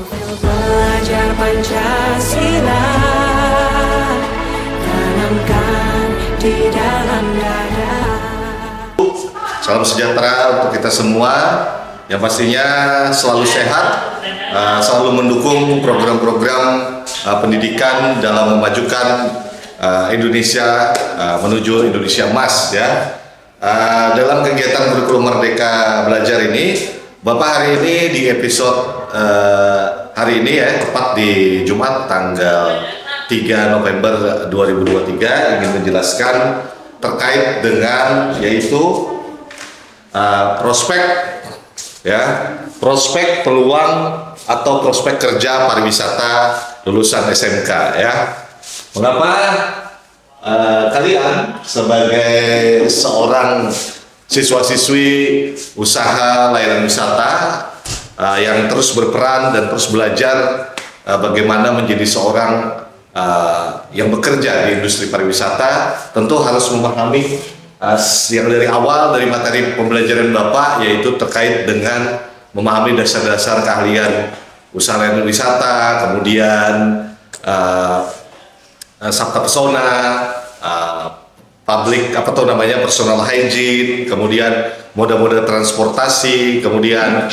Belajar Pancasila, tanamkan di dalam dada. Salam sejahtera untuk kita semua, yang pastinya selalu sehat, selalu mendukung program-program pendidikan dalam memajukan Indonesia menuju Indonesia Emas ya. Dalam kegiatan kurikulum Merdeka Belajar ini, Bapak hari ini di episode hari ini ya, tepat di Jumat tanggal 3 November 2023 ingin menjelaskan terkait dengan yaitu prospek peluang atau prospek kerja pariwisata lulusan SMK ya. Mengapa kalian sebagai seorang siswa-siswi usaha layanan wisata yang terus berperan dan terus belajar bagaimana menjadi seorang yang bekerja di industri pariwisata, tentu harus memahami yang dari awal dari materi pembelajaran Bapak, yaitu terkait dengan memahami dasar-dasar keahlian usaha layanan wisata, kemudian sabta pesona, public personal hygiene, kemudian moda-moda transportasi, kemudian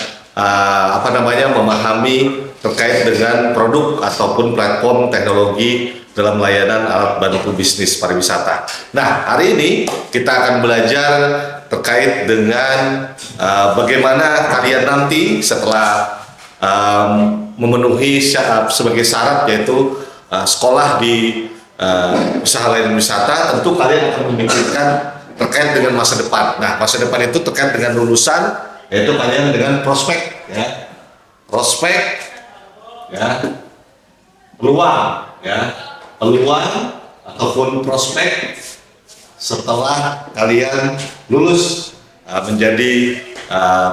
memahami terkait dengan produk ataupun platform teknologi dalam layanan alat bantu bisnis pariwisata. Nah, hari ini kita akan belajar terkait dengan bagaimana kalian nanti setelah memenuhi sebagai syarat yaitu sekolah di usaha layanan wisata, tentu kalian akan memikirkan terkait dengan masa depan. Nah, masa depan itu terkait dengan lulusan, yaitu kalian dengan prospek peluang ataupun prospek setelah kalian lulus menjadi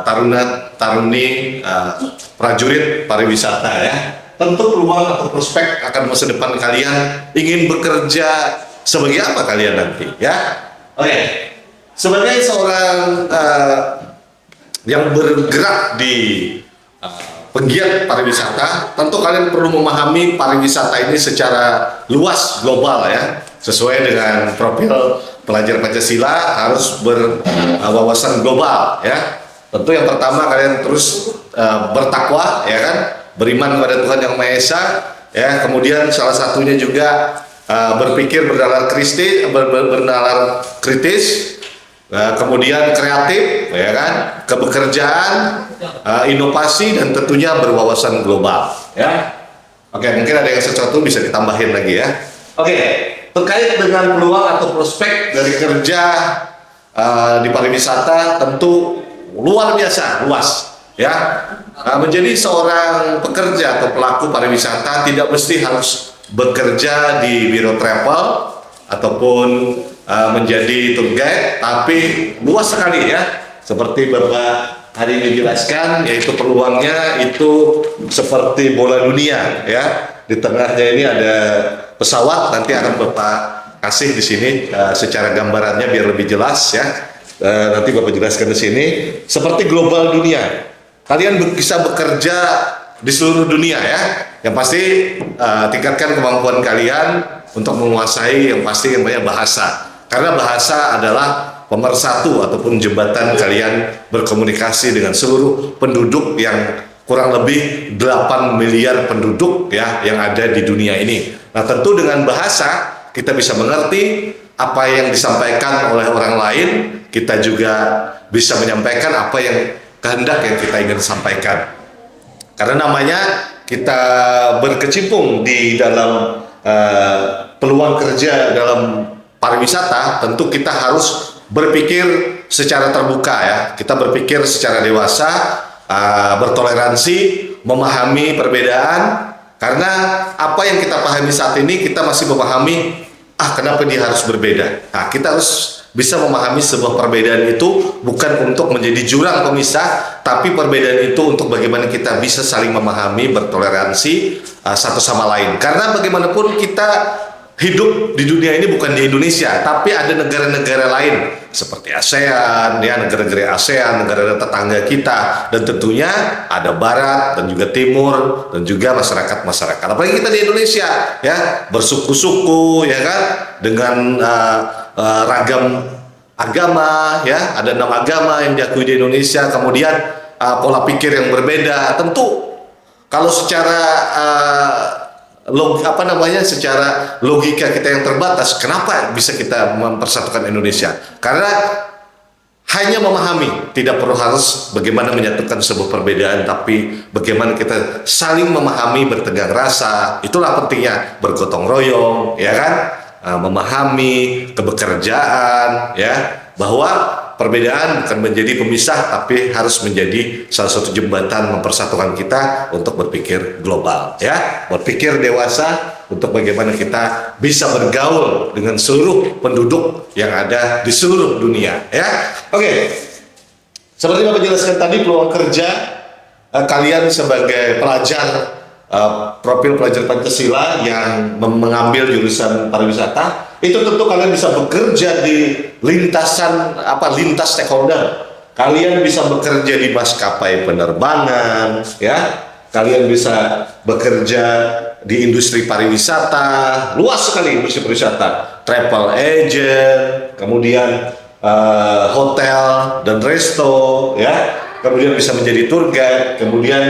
taruna-taruni prajurit pariwisata ya. Tentu peluang atau prospek akan masa depan kalian, ingin bekerja sebagai apa kalian nanti ya. Oke. Sebagai seorang yang bergerak di penggiat pariwisata, tentu kalian perlu memahami pariwisata ini secara luas global ya, sesuai dengan profil pelajar Pancasila harus berwawasan global ya. Tentu yang pertama kalian terus bertakwa ya kan, beriman kepada Tuhan Yang Maha Esa ya. Kemudian salah satunya juga berpikir bernalar kritis, kemudian kreatif ya kan, kebekerjaan, inovasi, dan tentunya berwawasan global ya. Oke, mungkin ada yang sesuatu bisa ditambahin lagi ya. Oke, terkait dengan peluang atau prospek dari kerja di pariwisata, tentu luar biasa luas ya. Menjadi seorang pekerja atau pelaku pariwisata tidak mesti harus bekerja di biro travel ataupun menjadi tour guide, tapi luas sekali ya. Seperti Bapak hari ini jelaskan, yaitu peluangnya itu seperti bola dunia ya. Di tengahnya ini ada pesawat, nanti akan Bapak kasih di sini secara gambarannya biar lebih jelas ya. Nanti Bapak jelaskan di sini seperti global dunia. Kalian bisa bekerja di seluruh dunia ya. Yang pasti tingkatkan kemampuan kalian untuk menguasai yang pasti yang banyak bahasa. Karena bahasa adalah pemersatu ataupun jembatan kalian berkomunikasi dengan seluruh penduduk yang kurang lebih 8 miliar penduduk ya yang ada di dunia ini. Nah, tentu dengan bahasa kita bisa mengerti apa yang disampaikan oleh orang lain, kita juga bisa menyampaikan apa yang kehendak yang kita ingin sampaikan. Karena namanya kita berkecimpung di dalam peluang kerja dalam pariwisata, tentu kita harus berpikir secara terbuka ya. Kita berpikir secara dewasa, bertoleransi, memahami perbedaan. Karena apa yang kita pahami saat ini, kita masih memahami kenapa dia harus berbeda. Nah, kita harus bisa memahami sebuah perbedaan itu bukan untuk menjadi jurang pemisah, tapi perbedaan itu untuk bagaimana kita bisa saling memahami, bertoleransi satu sama lain. Karena bagaimanapun kita hidup di dunia ini bukan di Indonesia, tapi ada negara-negara lain seperti ASEAN, ya negara-negara ASEAN, negara tetangga kita, dan tentunya ada Barat dan juga Timur dan juga masyarakat-masyarakat. Apalagi kita di Indonesia, ya bersuku-suku, ya kan, dengan ragam agama, ya ada 6 agama yang diakui di Indonesia. Kemudian pola pikir yang berbeda. Tentu kalau secara secara logika kita yang terbatas, kenapa bisa kita mempersatukan Indonesia? Karena hanya memahami, tidak perlu harus bagaimana menyatukan sebuah perbedaan, tapi bagaimana kita saling memahami, bertegang rasa. Itulah pentingnya bergotong royong, ya kan? Memahami kebekerjaan, ya, bahwa perbedaan bukan menjadi pemisah, tapi harus menjadi salah satu jembatan mempersatukan kita untuk berpikir global, ya, berpikir dewasa untuk bagaimana kita bisa bergaul dengan seluruh penduduk yang ada di seluruh dunia, ya. Oke, seperti Bapak jelaskan tadi, peluang kerja kalian sebagai pelajar profil pelajar Pancasila yang mengambil jurusan pariwisata, itu tentu kalian bisa bekerja di lintas stakeholder. Kalian bisa bekerja di maskapai penerbangan, ya. Kalian bisa bekerja di industri pariwisata, luas sekali industri pariwisata, travel agent, kemudian hotel dan resto, ya. Kemudian bisa menjadi tour guide, kemudian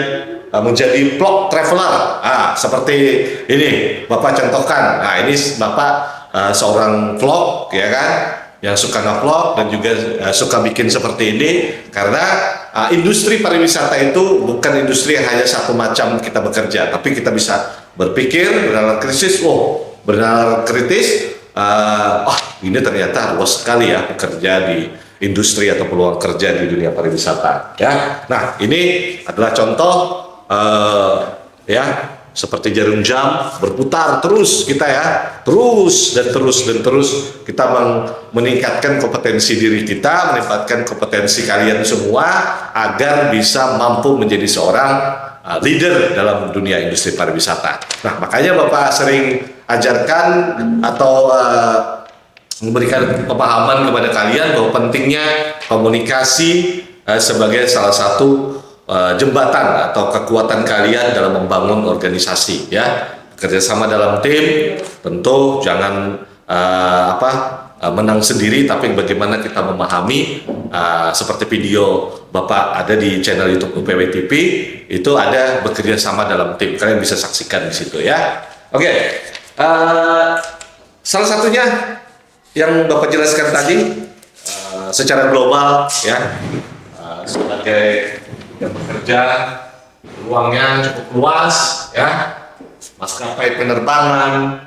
menjadi vlog traveler, seperti ini Bapak contohkan. Nah, ini Bapak seorang vlog, ya kan, yang suka nge-vlog dan juga suka bikin seperti ini. Karena industri pariwisata itu bukan industri yang hanya satu macam kita bekerja, tapi kita bisa berpikir, bernalar kritis, ini ternyata luas sekali ya bekerja di industri atau peluang kerja di dunia pariwisata, ya. Nah, ini adalah contoh, ya, seperti jarum jam berputar terus kita, ya, terus kita meningkatkan kompetensi diri kita, meningkatkan kompetensi kalian semua agar bisa mampu menjadi seorang leader dalam dunia industri pariwisata. Nah, makanya Bapak sering ajarkan atau memberikan pemahaman kepada kalian bahwa pentingnya komunikasi sebagai salah satu jembatan atau kekuatan kalian dalam membangun organisasi, ya. Kerjasama dalam tim, tentu jangan menang sendiri, tapi bagaimana kita memahami, seperti video Bapak ada di channel YouTube UPW TV, itu ada bekerja sama dalam tim. Kalian bisa saksikan di situ, ya. Oke, salah satunya yang Bapak jelaskan tadi, secara global, ya, sebagai yang bekerja, ruangnya cukup luas, ya, maskapai penerbangan,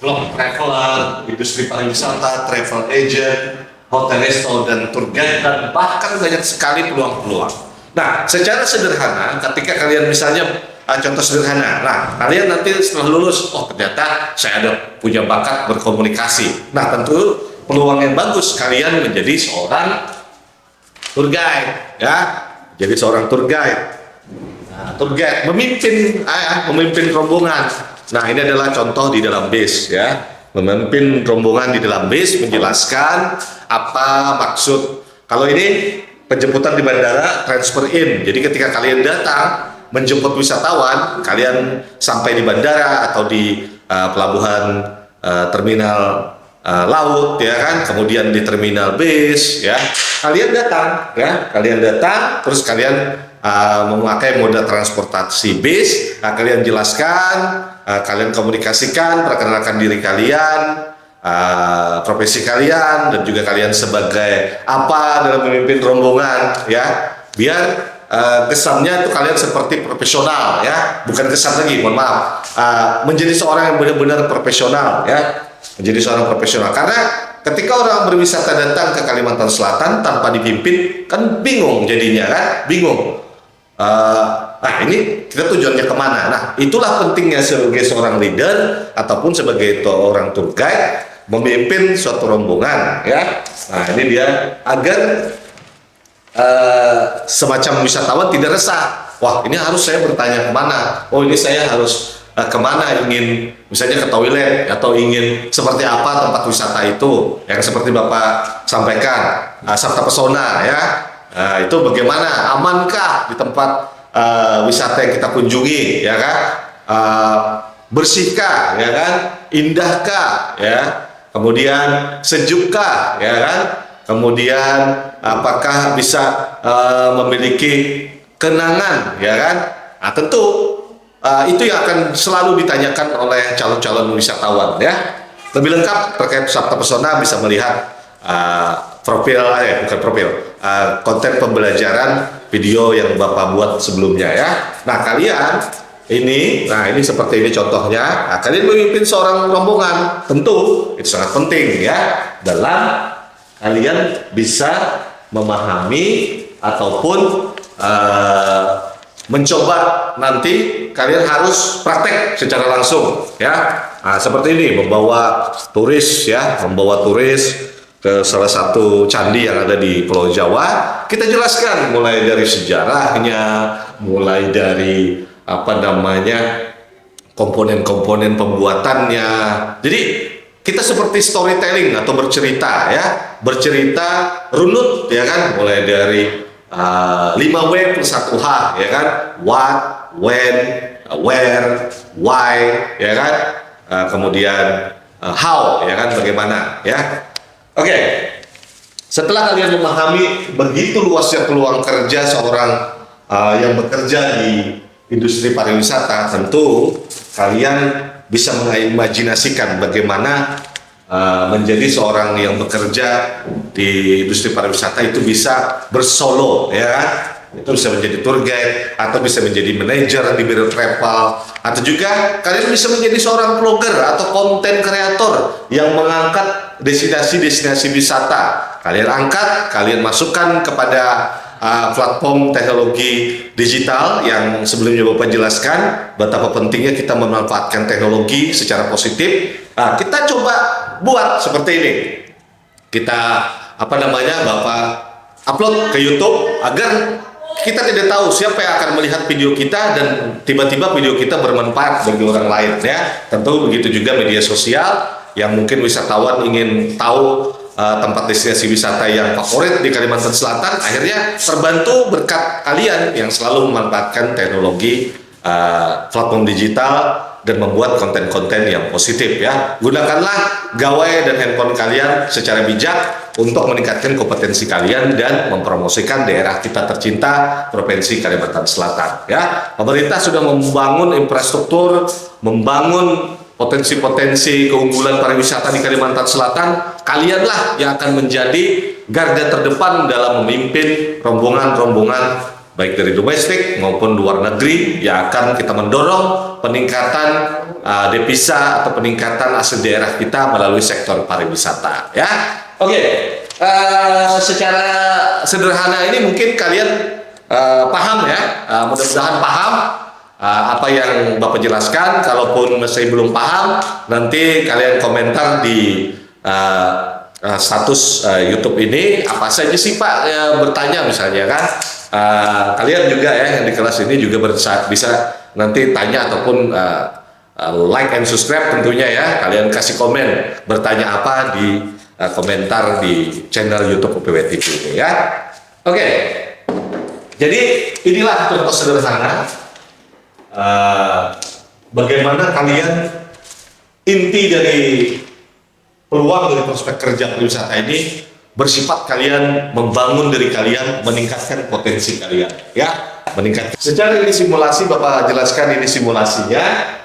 vlog traveler, industri pariwisata, travel agent, hotel resto dan tour guide, dan bahkan banyak sekali peluang-peluang. Nah, secara sederhana, ketika kalian misalnya contoh sederhana, nah kalian nanti setelah lulus, oh ternyata saya ada punya bakat berkomunikasi. Nah, tentu peluang yang bagus kalian menjadi seorang tour guide, ya. Jadi seorang tour guide. Nah, tour guide memimpin rombongan. Nah, ini adalah contoh di dalam base, ya. Memimpin rombongan di dalam base, menjelaskan apa maksud. Kalau ini penjemputan di bandara, transfer in. Jadi ketika kalian datang menjemput wisatawan, kalian sampai di bandara atau di pelabuhan terminal laut, ya kan, kemudian di terminal base, ya, kalian datang, terus kalian memakai moda transportasi bis, kalian jelaskan, kalian komunikasikan, perkenalkan diri kalian, profesi kalian, dan juga kalian sebagai apa dalam memimpin rombongan, ya, biar kesannya itu kalian seperti profesional, ya, bukan kesan lagi, mohon maaf, menjadi seorang yang benar-benar profesional, ya. Menjadi seorang profesional, karena ketika orang berwisata datang ke Kalimantan Selatan tanpa dipimpin, kan bingung jadinya, kan, bingung. Nah, ini kita tujuannya kemana? Nah, itulah pentingnya sebagai seorang leader ataupun sebagai orang tour guide memimpin suatu rombongan, ya. Nah, ini dia agar semacam wisatawan tidak resah. Wah, ini harus saya bertanya kemana? Oh, ini saya harus kemana ingin, misalnya ke toilet atau ingin seperti apa tempat wisata itu, yang seperti Bapak sampaikan, Sabta Pesona ya. Itu bagaimana, amankah di tempat wisata yang kita kunjungi, ya kan? Bersihkah, ya kan? Indahkah, ya? Kemudian sejukkah, ya kan? Kemudian apakah bisa memiliki kenangan, ya kan? Nah, tentu itu yang akan selalu ditanyakan oleh calon-calon wisatawan, ya. Lebih lengkap terkait Sabta Pesona bisa melihat konten pembelajaran video yang Bapak buat sebelumnya, ya. Nah, ini seperti ini contohnya. Nah, kalian memimpin seorang rombongan, tentu itu sangat penting, ya, dalam kalian bisa memahami ataupun mencoba, nanti kalian harus praktek secara langsung, ya. Nah, seperti ini, membawa turis ke salah satu candi yang ada di Pulau Jawa. Kita jelaskan mulai dari sejarahnya, mulai dari komponen-komponen pembuatannya. Jadi kita seperti storytelling atau bercerita, ya, bercerita runut, ya kan, mulai dari 5W plus 1H, ya kan, what, when, where, why, ya kan, kemudian how, ya kan, bagaimana, ya. Oke. Setelah kalian memahami begitu luasnya peluang kerja seorang yang bekerja di industri pariwisata, tentu kalian bisa mengimajinasikan bagaimana menjadi seorang yang bekerja di industri pariwisata itu bisa bersolo, ya kan? Itu bisa menjadi tour guide atau bisa menjadi manajer di biro travel, atau juga kalian bisa menjadi seorang vlogger atau konten kreator yang mengangkat destinasi-destinasi wisata. Kalian masukkan kepada platform teknologi digital yang sebelumnya Bapak jelaskan betapa pentingnya kita memanfaatkan teknologi secara positif. Nah, kita coba buat seperti ini. Kita Bapak upload ke YouTube agar kita tidak tahu siapa yang akan melihat video kita dan tiba-tiba video kita bermanfaat bagi orang lain, ya. Tentu begitu juga media sosial yang mungkin wisatawan ingin tahu tempat destinasi wisata yang favorit di Kalimantan Selatan, akhirnya terbantu berkat kalian yang selalu memanfaatkan teknologi platform digital dan membuat konten-konten yang positif, ya. Gunakanlah gawai dan handphone kalian secara bijak untuk meningkatkan kompetensi kalian dan mempromosikan daerah kita tercinta, Provinsi Kalimantan Selatan, ya. Pemerintah sudah membangun infrastruktur, membangun potensi-potensi keunggulan pariwisata di Kalimantan Selatan. Kalianlah yang akan menjadi garda terdepan dalam memimpin rombongan-rombongan baik dari domestik maupun luar negeri yang akan kita mendorong peningkatan devisa atau peningkatan aset daerah kita melalui sektor pariwisata, ya. Oke. Secara sederhana ini mungkin kalian paham, ya. Mudah-mudahan paham apa yang Bapak jelaskan. Kalaupun masih belum paham, nanti kalian komentar di status YouTube ini, apa saja sih Pak, bertanya misalnya, kan. Kalian juga, ya, yang di kelas ini juga bisa nanti tanya ataupun like and subscribe tentunya, ya. Kalian kasih komen, bertanya apa di komentar di channel YouTube UPW TV ini, ya. Oke. Jadi inilah contoh sederhana bagaimana kalian, inti dari peluang dari prospek kerja pariwisata ini bersifat kalian membangun diri kalian, meningkatkan potensi kalian, ya, meningkatkan. Secara ini simulasi Bapak jelaskan, ini simulasinya.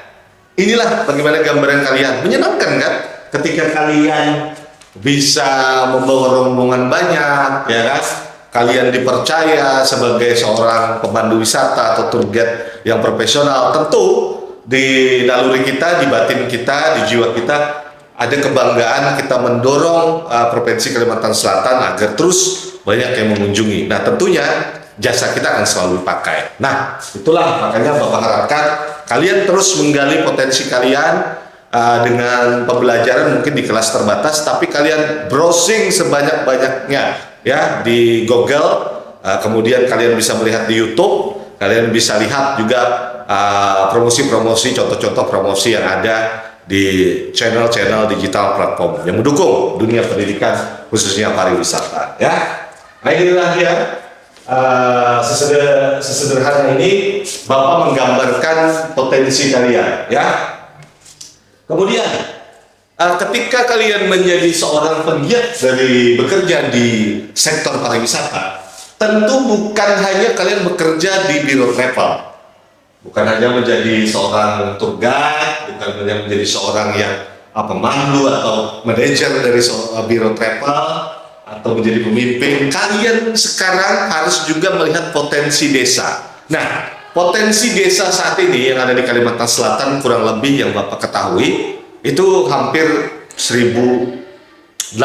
Inilah bagaimana gambaran kalian. Menyenangkan, kan? Ketika kalian bisa membawa rombongan banyak, ya kan? Kalian dipercaya sebagai seorang pemandu wisata atau tour guide yang profesional. Tentu di naluri kita, di batin kita, di jiwa kita ada kebanggaan kita mendorong Provinsi Kalimantan Selatan agar terus banyak yang mengunjungi. Nah, tentunya jasa kita akan selalu dipakai. Nah, itulah makanya Bapak harapkan kalian terus menggali potensi kalian dengan pembelajaran mungkin di kelas terbatas, tapi kalian browsing sebanyak-banyaknya, ya, di Google. Kemudian kalian bisa melihat di YouTube, kalian bisa lihat juga promosi-promosi, contoh-contoh promosi yang ada di channel-channel digital platform yang mendukung dunia pendidikan khususnya pariwisata ya. Nah inilah ya sesederhana ini Bapak menggambarkan potensi kalian ya. Kemudian ketika kalian menjadi seorang penggiat dari bekerja di sektor pariwisata, tentu bukan hanya kalian bekerja di biro travel, bukan hanya menjadi seorang tour guide, bukan hanya menjadi seorang yang pemandu atau manajer dari biro travel atau menjadi pemimpin. Kalian sekarang harus juga melihat potensi desa. Nah, potensi desa saat ini yang ada di Kalimantan Selatan kurang lebih yang Bapak ketahui itu hampir 1.800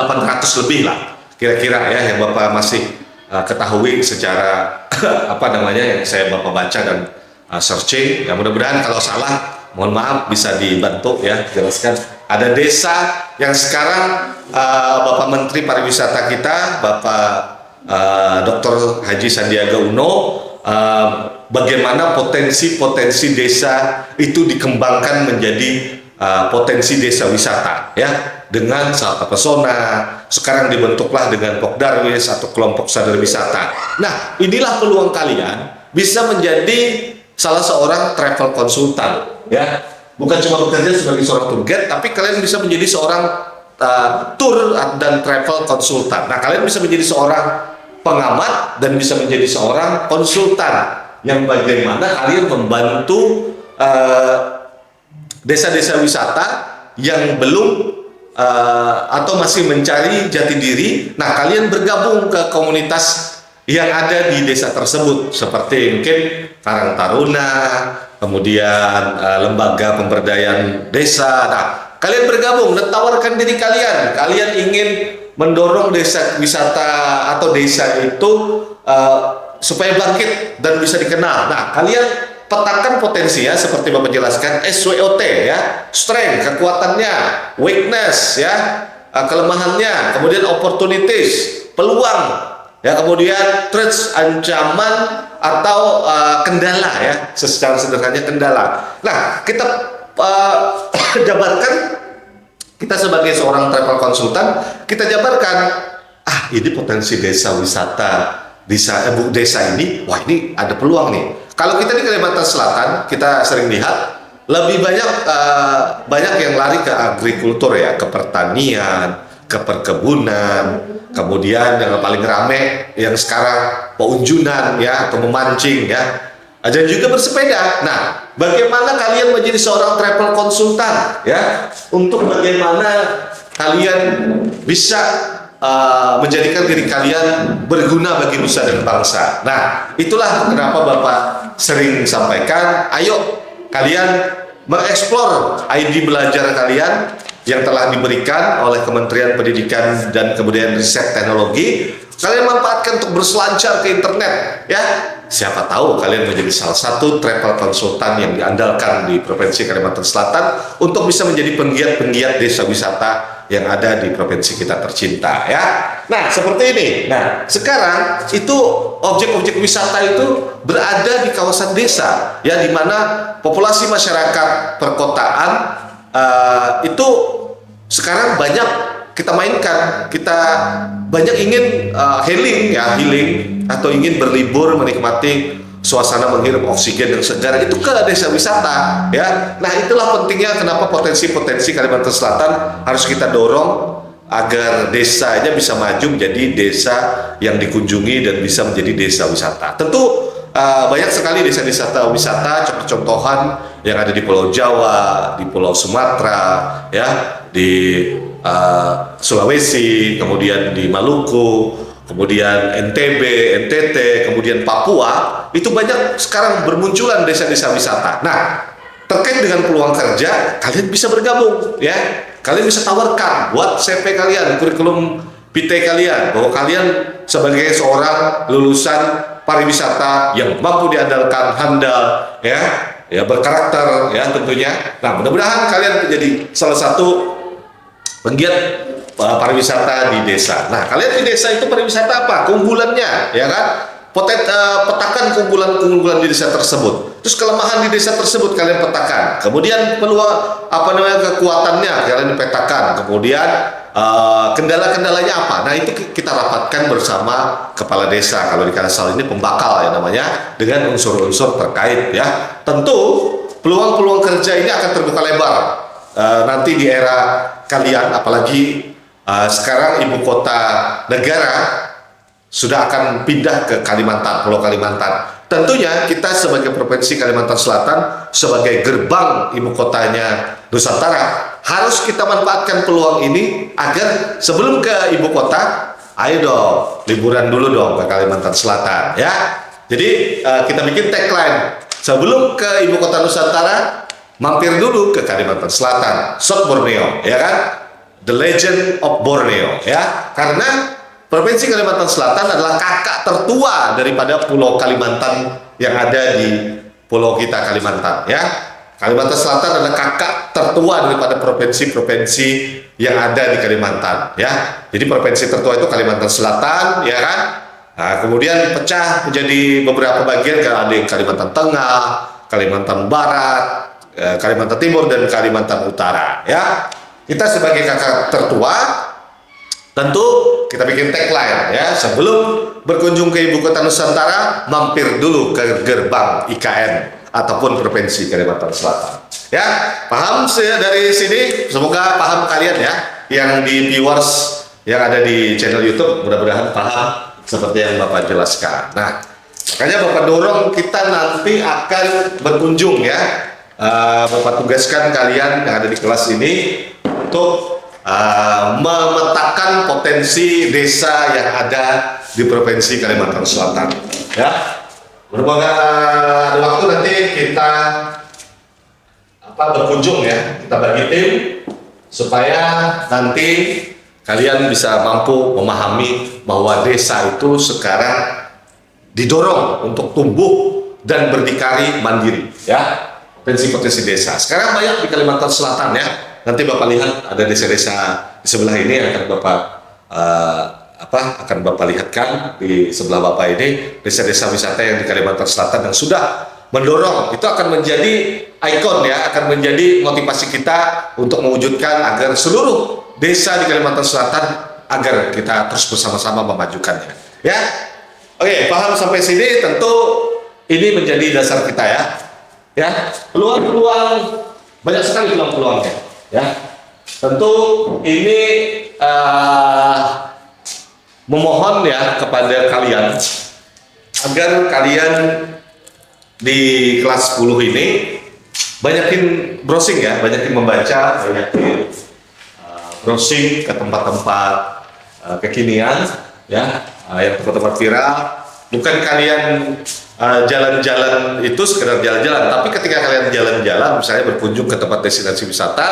lebih lah kira-kira ya yang Bapak masih ketahui secara yang saya Bapak baca dan searching. Ya mudah-mudahan kalau salah mohon maaf bisa dibantu ya jelaskan. Ada desa yang sekarang Bapak Menteri Pariwisata kita Bapak Dr. Haji Sandiaga Uno bagaimana potensi-potensi desa itu dikembangkan menjadi potensi desa wisata ya dengan Sata Pesona. Sekarang dibentuklah dengan Pokdarwis atau kelompok sadar wisata. Nah inilah peluang kalian bisa menjadi salah seorang travel konsultan ya, bukan cuma bekerja sebagai seorang tour guide, tapi kalian bisa menjadi seorang tour dan travel konsultan. Nah kalian bisa menjadi seorang pengamat dan bisa menjadi seorang konsultan yang bagaimana kalian membantu desa-desa wisata yang belum atau masih mencari jati diri. Nah kalian bergabung ke komunitas yang ada di desa tersebut seperti mungkin Karang Taruna, kemudian lembaga pemberdayaan desa. Nah kalian bergabung dan tawarkan diri kalian. Kalian ingin mendorong desa wisata atau desa itu supaya bangkit dan bisa dikenal. Nah kalian petakan potensinya seperti Bapak jelaskan SWOT ya, strength, kekuatannya, weakness ya, kelemahannya, kemudian opportunities, peluang ya, kemudian threats, ancaman atau kendala ya, secara sederhananya kendala. Nah kita jabarkan, kita sebagai seorang travel konsultan kita jabarkan ini potensi desa wisata desa ini, wah ini ada peluang nih. Kalau kita di Kalimantan Selatan, kita sering lihat lebih banyak yang lari ke agrikultur ya, ke pertanian, ke perkebunan, kemudian yang paling rame yang sekarang peunjunan ya atau memancing ya, dan juga bersepeda. Nah, bagaimana kalian menjadi seorang travel konsultan ya, untuk bagaimana kalian bisa menjadikan diri kalian berguna bagi nusa dan bangsa. Nah, itulah kenapa Bapak sering sampaikan, ayo kalian mengeksplor ID belajar kalian yang telah diberikan oleh Kementerian Pendidikan dan Kebudayaan Riset Teknologi. Kalian manfaatkan untuk berselancar ke internet ya. Siapa tahu kalian menjadi salah satu travel konsultan yang diandalkan di Provinsi Kalimantan Selatan untuk bisa menjadi penggiat-penggiat desa wisata yang ada di provinsi kita tercinta ya. Nah seperti ini. Nah sekarang itu objek-objek wisata itu berada di kawasan desa ya, di mana populasi masyarakat perkotaan itu sekarang banyak kita mainkan. Kita banyak ingin healing atau ingin berlibur menikmati suasana menghirup oksigen yang segar itu ke desa wisata ya. Nah itulah pentingnya kenapa potensi-potensi Kalimantan Selatan harus kita dorong agar desanya bisa maju menjadi desa yang dikunjungi dan bisa menjadi desa wisata. Tentu banyak sekali desa-desa wisata contoh-contohan yang ada di Pulau Jawa, di Pulau Sumatera ya, di Sulawesi, kemudian di Maluku, kemudian NTB, NTT, kemudian Papua. Itu banyak sekarang bermunculan desa-desa wisata. Nah, terkait dengan peluang kerja, kalian bisa bergabung ya. Kalian bisa tawarkan buat CV kalian, kurikulum PT kalian, bahwa kalian sebagai seorang lulusan pariwisata yang mampu diandalkan, handal ya berkarakter ya tentunya. Nah, mudah-mudahan kalian menjadi salah satu penggiat pariwisata di desa. Nah, kalian di desa itu pariwisata apa? Keunggulannya ya kan? petakan keunggulan-keunggulan di desa tersebut. Terus kelemahan di desa tersebut kalian petakan. Kemudian peluang kekuatannya kalian petakan. Kemudian kendala-kendalanya apa? Nah, itu kita rapatkan bersama kepala desa. Kalau di Kalsel ini pembakal ya namanya, dengan unsur-unsur terkait ya. Tentu peluang-peluang kerja ini akan terbuka lebar nanti di era kalian, apalagi sekarang ibu kota negara sudah akan pindah ke Kalimantan, Pulau Kalimantan. Tentunya kita sebagai Provinsi Kalimantan Selatan, sebagai gerbang ibu kotanya Nusantara, harus kita manfaatkan peluang ini agar sebelum ke ibu kota, ayo dong liburan dulu dong ke Kalimantan Selatan ya. Jadi kita bikin tagline, sebelum ke ibu kota Nusantara, mampir dulu ke Kalimantan Selatan, South Borneo, ya kan? The Legend of Borneo, ya. Karena Provinsi Kalimantan Selatan adalah kakak tertua daripada Pulau Kalimantan yang ada di pulau kita Kalimantan, ya. Kalimantan Selatan adalah kakak tertua daripada provinsi-provinsi yang ada di Kalimantan, ya. Jadi provinsi tertua itu Kalimantan Selatan, ya kan? Nah, kemudian pecah menjadi beberapa bagian, ada yang Kalimantan Tengah, Kalimantan Barat, Kalimantan Timur, dan Kalimantan Utara, ya. Kita sebagai kakak tertua tentu kita bikin tagline ya, sebelum berkunjung ke ibu kota Nusantara, mampir dulu ke gerbang IKN ataupun Provinsi Kalimantan Selatan. Ya, paham dari sini? Semoga paham kalian ya, yang di viewers yang ada di channel YouTube, mudah-mudahan paham seperti yang Bapak jelaskan. Nah, makanya Bapak dorong kita nanti akan berkunjung ya. Bapak tugaskan kalian yang ada di kelas ini untuk memetakan potensi desa yang ada di Provinsi Kalimantan Selatan. Ya, berbagai ada waktu nanti kita berkunjung ya, kita bagi tim supaya nanti kalian bisa mampu memahami bahwa desa itu sekarang didorong untuk tumbuh dan berdikari mandiri. Ya, potensi-potensi desa. Sekarang banyak di Kalimantan Selatan ya. Nanti Bapak lihat ada desa-desa di sebelah ini yang akan Bapak akan Bapak lihatkan di sebelah Bapak ini, desa-desa wisata yang di Kalimantan Selatan yang sudah mendorong, itu akan menjadi ikon ya, akan menjadi motivasi kita untuk mewujudkan agar seluruh desa di Kalimantan Selatan agar kita terus bersama-sama memajukannya. Ya, oke, paham sampai sini? Tentu ini menjadi dasar kita ya. Ya, peluang-peluang banyak sekali peluang-peluangnya. Ya, tentu ini memohon ya kepada kalian agar kalian di kelas 10 ini banyakin browsing ya, banyakin membaca, banyakin browsing ke tempat-tempat kekinian ya, yang tempat-tempat viral. Bukan kalian jalan-jalan itu sekedar jalan-jalan, tapi ketika kalian jalan-jalan, misalnya berkunjung ke tempat destinasi wisata,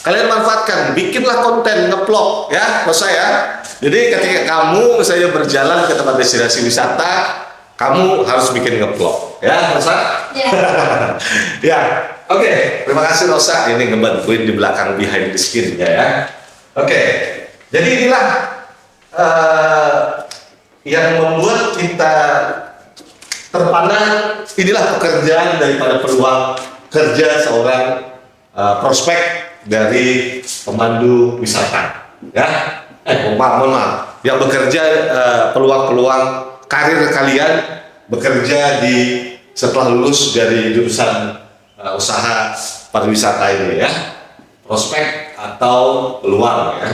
kalian manfaatkan, bikinlah konten nge-vlog ya, bos saya. Jadi ketika kamu misalnya berjalan ke tempat destinasi wisata, kamu harus bikin nge-vlog ya, Rosa? Ya. Ya, oke. Terima kasih Rosa, ini ngebantuin di belakang behind the screen ya. Oke, jadi inilah yang membuat kita terpana, inilah pekerjaan daripada peluang kerja seorang prospek dari pemandu wisata ya, maaf, yang bekerja, peluang-peluang karir kalian bekerja di setelah lulus dari jurusan usaha pariwisata ini ya, prospek atau peluang ya,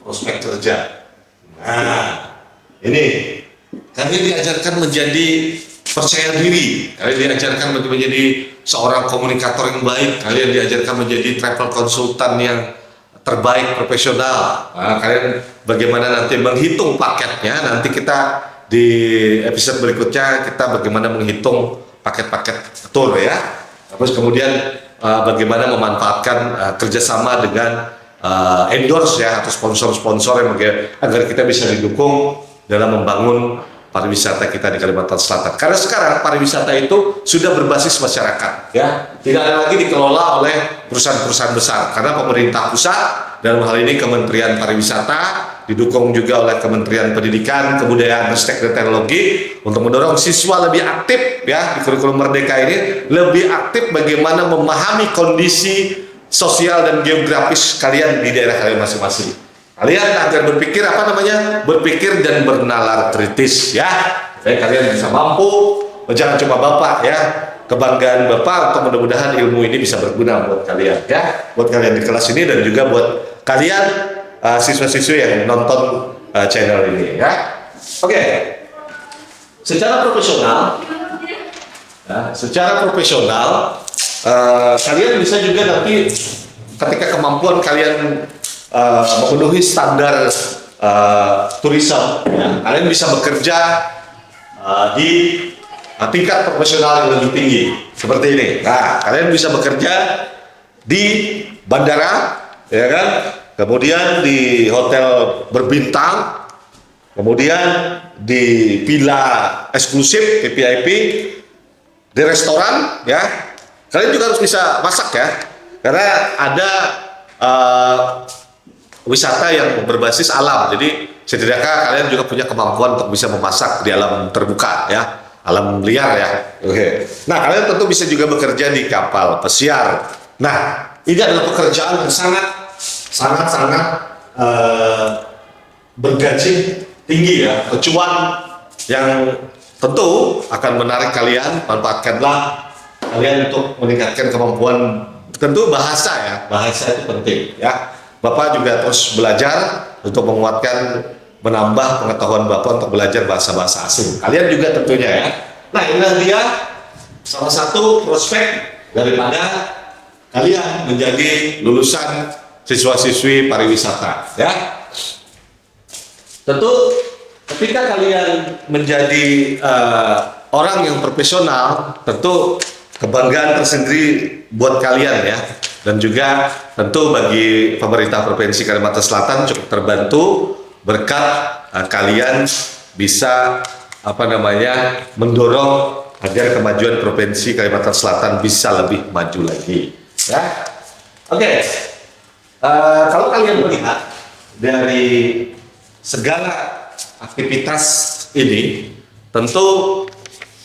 prospek kerja. Nah, ini kalian diajarkan menjadi percaya diri, kalian diajarkan menjadi seorang komunikator yang baik, kalian diajarkan menjadi travel konsultan yang terbaik, profesional. Nah, kalian bagaimana nanti menghitung paketnya, nanti kita di episode berikutnya kita bagaimana menghitung paket-paket tour ya. Terus kemudian bagaimana memanfaatkan kerjasama dengan endorse ya, atau sponsor-sponsor yang agar kita bisa didukung dalam membangun pariwisata kita di Kalimantan Selatan. Karena sekarang pariwisata itu sudah berbasis masyarakat ya, tidak ada lagi dikelola oleh perusahaan-perusahaan besar, karena pemerintah pusat dalam hal ini Kementerian Pariwisata didukung juga oleh Kementerian Pendidikan, Kebudayaan, Ristek dan Teknologi untuk mendorong siswa lebih aktif ya di kurikulum Merdeka ini, lebih aktif bagaimana memahami kondisi sosial dan geografis kalian di daerah kalian masing-masing. Kalian agar berpikir berpikir dan bernalar kritis ya. Supaya kalian bisa mampu, jangan cuma Bapak ya. Kebanggaan Bapak untuk mudah-mudahan ilmu ini bisa berguna buat kalian ya, buat kalian di kelas ini dan juga buat kalian siswa-siswi yang nonton channel ini ya. Oke. Secara profesional, kalian bisa juga nanti ketika kemampuan kalian memenuhi standar turisme, ya, kalian bisa bekerja di tingkat profesional yang lebih tinggi seperti ini. Nah, kalian bisa bekerja di bandara, ya kan? Kemudian di hotel berbintang, kemudian di villa eksklusif VIP, di restoran, ya. Kalian juga harus bisa masak ya, karena ada wisata yang berbasis alam. Jadi setidaknya kalian juga punya kemampuan untuk bisa memasak di alam terbuka ya, alam liar ya. Oke. Nah, kalian tentu bisa juga bekerja di kapal pesiar. Nah, ini adalah pekerjaan yang sangat bergaji tinggi ya, kecuan yang tentu akan menarik kalian. Manfaatkanlah kalian untuk meningkatkan kemampuan, tentu bahasa ya, bahasa itu penting ya. Bapak juga terus belajar untuk menguatkan, menambah pengetahuan Bapak untuk belajar bahasa-bahasa asing. Kalian juga tentunya ya. Nah, inilah dia salah satu prospek daripada kalian menjadi lulusan siswa-siswi pariwisata ya. Tentu ketika kalian menjadi orang yang profesional, tentu kebanggaan tersendiri buat kalian ya, dan juga tentu bagi pemerintah Provinsi Kalimantan Selatan cukup terbantu berkat kalian bisa mendorong agar kemajuan Provinsi Kalimantan Selatan bisa lebih maju lagi ya. Oke. Kalau kalian melihat dari segala aktivitas ini, tentu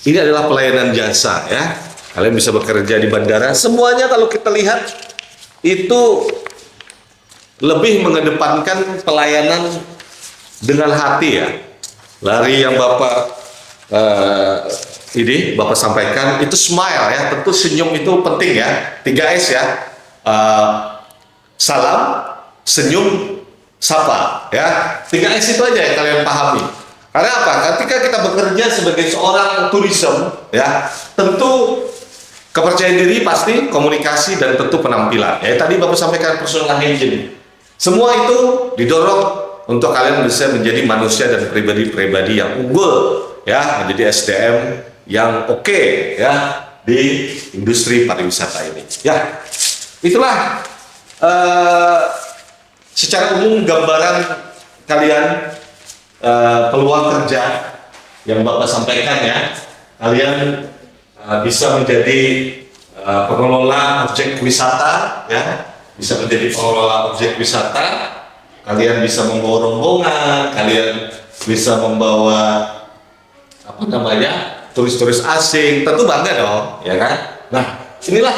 ini adalah pelayanan jasa ya. Kalian bisa bekerja di bandara. Semuanya kalau kita lihat itu lebih mengedepankan pelayanan dengan hati ya. Lari yang Bapak Bapak sampaikan itu smile ya. Tentu senyum itu penting ya. 3S ya. Salam, senyum, sapa ya. 3S itu aja yang kalian pahami. Karena apa? Ketika kita bekerja sebagai seorang turisme ya, tentu kepercayaan diri pasti, komunikasi, dan tentu penampilan. Ya, tadi Bapak sampaikan personal hygiene. Semua itu didorong untuk kalian bisa menjadi manusia dan pribadi-pribadi yang unggul, ya, menjadi SDM yang oke, ya, di industri pariwisata ini. Ya, itulah secara umum gambaran kalian peluang kerja yang Bapak sampaikan ya. Kalian bisa menjadi pengelola objek wisata ya, bisa menjadi pengelola objek wisata. Kalian bisa membawa rombongan, kalian bisa membawa turis-turis asing, tentu bangga dong ya kan. Nah, inilah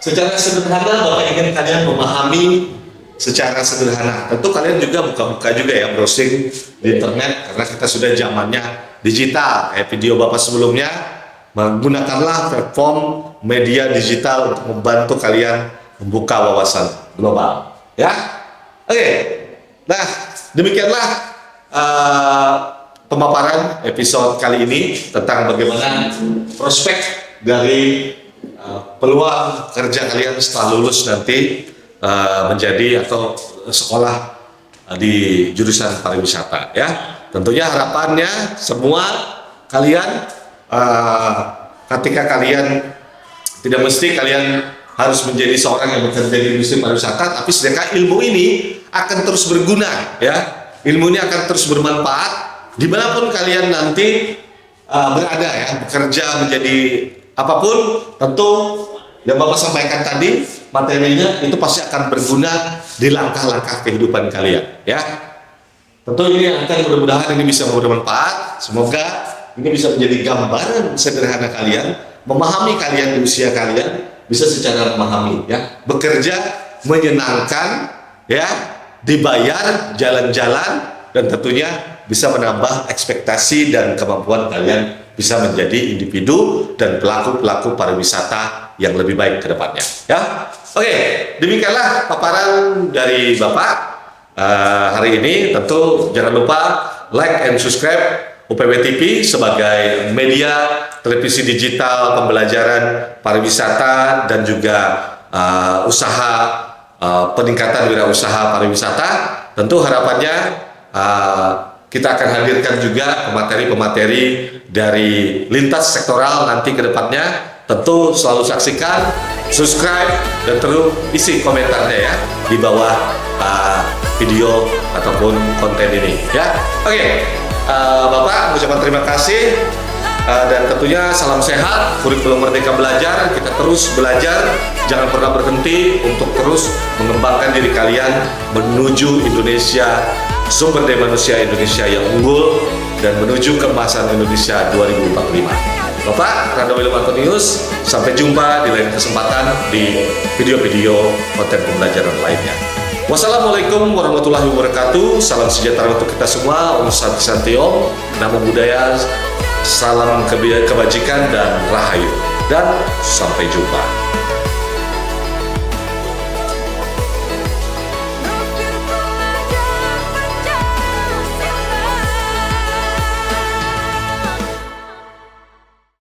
secara sederhana Bapak ingin kalian memahami secara sederhana. Tentu kalian juga buka-buka juga ya, browsing di internet, karena kita sudah zamannya digital. Kayak video Bapak sebelumnya, menggunakanlah platform media digital untuk membantu kalian membuka wawasan global ya. Oke. Nah, demikianlah pemaparan episode kali ini tentang bagaimana prospek dari peluang kerja kalian setelah lulus nanti menjadi atau sekolah di jurusan pariwisata ya. Tentunya harapannya semua kalian ketika kalian tidak mesti kalian harus menjadi seorang yang bekerja di industri pariwisata, tapi sedangkan ilmu ini akan terus berguna ya. Ilmu ini akan terus bermanfaat dimanapun kalian nanti berada ya, bekerja menjadi apapun. Tentu yang Bapak sampaikan tadi materinya itu pasti akan berguna di langkah-langkah kehidupan kalian ya. Tentu ini akan mudah-mudahan ini bisa bermanfaat. Semoga ini bisa menjadi gambaran sederhana kalian, memahami kalian di usia kalian bisa secara memahami ya. Bekerja menyenangkan ya, dibayar jalan-jalan dan tentunya bisa menambah ekspektasi dan kemampuan kalian bisa menjadi individu dan pelaku-pelaku pariwisata yang lebih baik ke depannya ya. Oke, demikianlah paparan dari Bapak hari ini. Tentu jangan lupa like and subscribe UPW TV sebagai media televisi digital pembelajaran pariwisata dan juga usaha peningkatan wirausaha pariwisata. Tentu harapannya kita akan hadirkan juga pemateri-pemateri dari lintas sektoral nanti ke depannya. Tentu selalu saksikan, subscribe, dan terus isi komentarnya ya di bawah video ataupun konten ini ya. Oke, Bapak mengucapkan terima kasih dan tentunya salam sehat, kurikulum Merdeka Belajar. Kita terus belajar, jangan pernah berhenti untuk terus mengembangkan diri kalian menuju Indonesia, sumber daya manusia Indonesia yang unggul dan menuju keemasan Indonesia 2045. Bapak Rando William Antonius, sampai jumpa di lain kesempatan di video-video konten pembelajaran lainnya. Wassalamualaikum warahmatullahi wabarakatuh. Salam sejahtera untuk kita semua. Om Santi Santi Om. Namo Buddhaya. Salam kebajikan dan rahayu. Dan sampai jumpa.